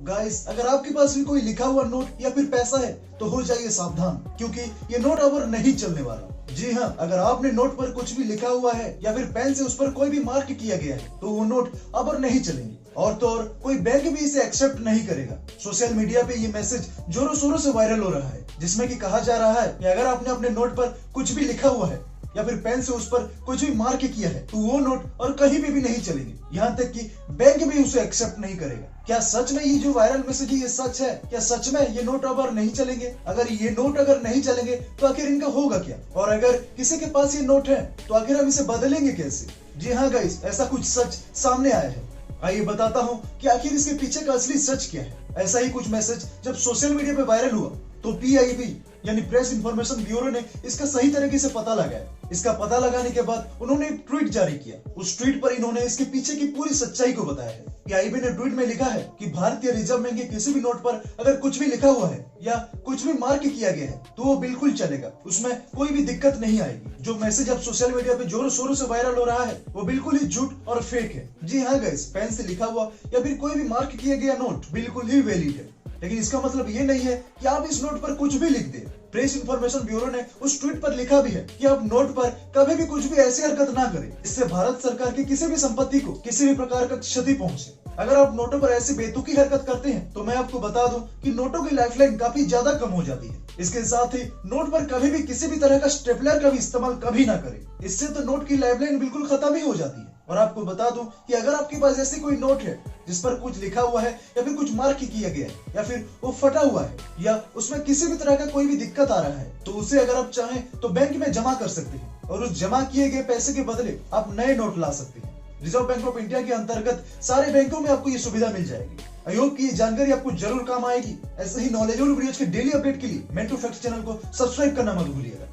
Guys, अगर आपके पास भी कोई लिखा हुआ नोट या फिर पैसा है तो हो जाइए सावधान, क्योंकि ये नोट अब और नहीं चलने वाला। जी हाँ, अगर आपने नोट पर कुछ भी लिखा हुआ है या फिर पेन से उस पर कोई भी मार्क किया गया है तो वो नोट अब और नहीं चलेंगे, और तो और कोई बैंक भी इसे एक्सेप्ट नहीं करेगा। सोशल मीडिया पे ये मैसेज जोरों शोरों से वायरल हो रहा है, जिसमें कि कहा जा रहा है कि अगर आपने अपने नोट पर कुछ भी लिखा हुआ है या फिर पेन से उस पर कुछ भी मार्क किया है तो वो नोट और कहीं पे भी नहीं चलेंगे, यहाँ तक कि बैंक भी उसे एक्सेप्ट नहीं करेगा। क्या सच में ये जो वायरल मैसेज है ये सच है? क्या सच में ये नोट अब और नहीं चलेंगे? अगर ये नोट अगर नहीं चलेंगे तो आखिर इनका होगा क्या? और अगर किसी के पास ये नोट है तो आखिर हम इसे बदलेंगे कैसे? जी हाँ गाइस, ऐसा कुछ सच सामने आया है। आइए बताता हूँ कि आखिर इसके पीछे का असली सच क्या है। ऐसा ही कुछ मैसेज जब सोशल मीडिया पे वायरल हुआ तो PIB यानी प्रेस इंफॉर्मेशन ब्यूरो ने इसका सही तरीके से पता लगाया। इसका पता लगाने के बाद उन्होंने एक ट्वीट जारी किया। उस ट्वीट पर इन्होंने इसके पीछे की पूरी सच्चाई को बताया है। PIB ने ट्वीट में लिखा है कि भारतीय रिजर्व बैंक के किसी भी नोट पर अगर कुछ भी लिखा हुआ है या कुछ भी मार्क किया गया है तो वो बिल्कुल चलेगा, उसमें कोई भी दिक्कत नहीं आएगी। जो मैसेज अब सोशल मीडिया पे जोरों शोरों से वायरल हो रहा है वो बिल्कुल ही झूठ और फेक है। जी हाँ गाइस, पेन से लिखा हुआ या फिर कोई भी मार्क किया गया नोट बिल्कुल ही वैलिड है, लेकिन इसका मतलब ये नहीं है कि आप इस नोट पर कुछ भी लिख दें। प्रेस इंफॉर्मेशन ब्यूरो ने उस ट्वीट पर लिखा भी है कि आप नोट पर कभी भी कुछ भी ऐसी हरकत ना करें, इससे भारत सरकार की किसी भी संपत्ति को किसी भी प्रकार का क्षति पहुंचे। अगर आप नोटों पर ऐसी बेतुकी हरकत करते हैं तो मैं आपको बता दूं कि नोटों की लाइफलाइन काफी ज्यादा कम हो जाती है। इसके साथ ही नोट पर कभी भी किसी भी तरह का स्टेपलर का भी इस्तेमाल कभी ना करें, इससे तो नोट की लाइफलाइन बिल्कुल खत्म ही हो जाती है। और आपको बता दूं कि अगर आपके पास ऐसी कोई नोट है जिस पर कुछ लिखा हुआ है या फिर कुछ मार्क किया गया है या फिर वो फटा हुआ है या उसमें किसी भी तरह का कोई भी दिक्कत आ रहा है तो उसे अगर आप चाहें तो बैंक में जमा कर सकते हैं और उस जमा किए गए पैसे के बदले आप नए नोट ला सकते हैं। रिजर्व बैंक ऑफ इंडिया के अंतर्गत सारे बैंकों में आपको ये सुविधा मिल जाएगी। आई होप कि ये जानकारी आपको जरूर काम आएगी। ऐसे ही नॉलेजेबल वीडियोज के डेली अपडेट के लिए मेंटू फैक्ट्स चैनल को सब्सक्राइब करना मत भूलिएगा।